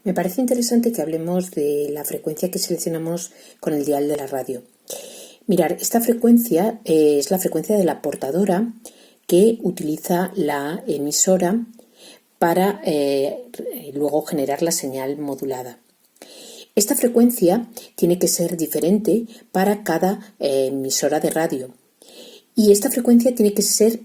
Me parece interesante que hablemos de la frecuencia que seleccionamos con el dial de la radio. Mirar, esta frecuencia es la frecuencia de la portadora que utiliza la emisora para luego generar la señal modulada. Esta frecuencia tiene que ser diferente para cada emisora de radio y esta frecuencia tiene que ser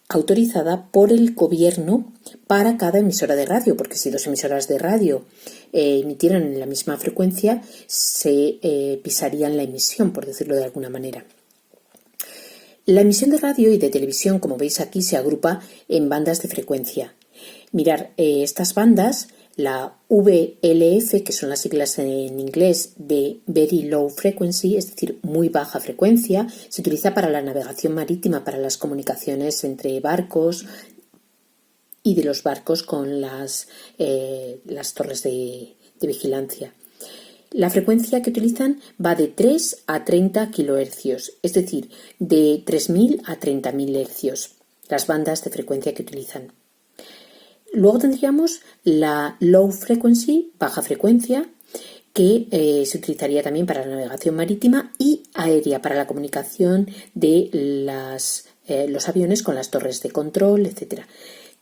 autorizada por el gobierno para cada emisora de radio, porque si dos emisoras de radio emitieran en la misma frecuencia, se pisarían la emisión, por decirlo de alguna manera. La emisión de radio y de televisión, como veis aquí, se agrupa en bandas de frecuencia. Mirar, estas bandas, la VLF, que son las siglas en inglés de Very Low Frequency, es decir, muy baja frecuencia, se utiliza para la navegación marítima, para las comunicaciones entre barcos y de los barcos con las torres de vigilancia. La frecuencia que utilizan va de 3 a 30 kHz, es decir, de 3.000 a 30.000 Hz, las bandas de frecuencia que utilizan. Luego tendríamos la low frequency, baja frecuencia, que se utilizaría también para la navegación marítima y aérea, para la comunicación de los aviones con las torres de control, etc.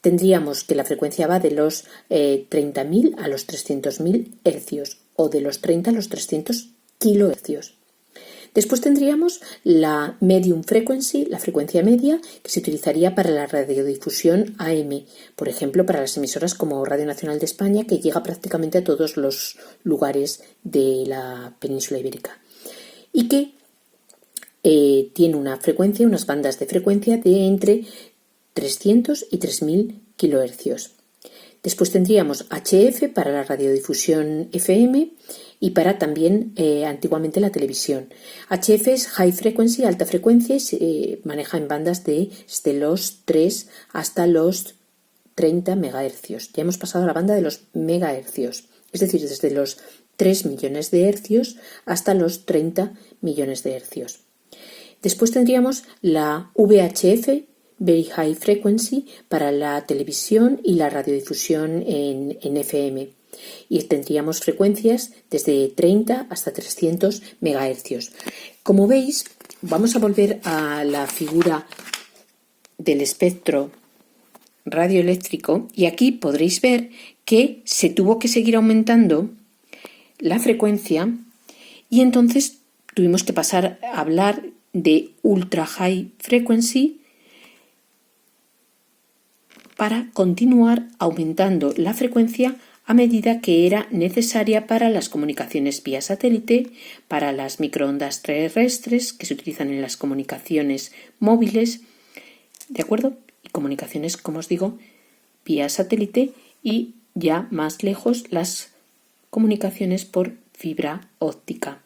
Tendríamos que la frecuencia va de los 30.000 a los 300.000 Hz o de los 30 a los 300 kHz. Después tendríamos la medium frequency, la frecuencia media, que se utilizaría para la radiodifusión AM, por ejemplo, para las emisoras como Radio Nacional de España, que llega prácticamente a todos los lugares de la península ibérica, y que tiene una frecuencia, unas bandas de frecuencia de entre 300 y 3.000 kHz. Después tendríamos HF para la radiodifusión FM y para también antiguamente la televisión. HF es High Frequency, alta frecuencia, y se maneja en bandas desde los 3 hasta los 30 MHz. Ya hemos pasado a la banda de los megahercios, es decir, desde los 3 millones de hercios hasta los 30 millones de hercios. Después tendríamos la VHF, Very High Frequency, para la televisión y la radiodifusión en FM. Y tendríamos frecuencias desde 30 hasta 300 MHz. Como veis, vamos a volver a la figura del espectro radioeléctrico y aquí podréis ver que se tuvo que seguir aumentando la frecuencia y entonces tuvimos que pasar a hablar de Ultra High Frequency para continuar aumentando la frecuencia a medida que era necesaria para las comunicaciones vía satélite, para las microondas terrestres que se utilizan en las comunicaciones móviles, ¿de acuerdo? Y comunicaciones, como os digo, vía satélite y ya más lejos las comunicaciones por fibra óptica.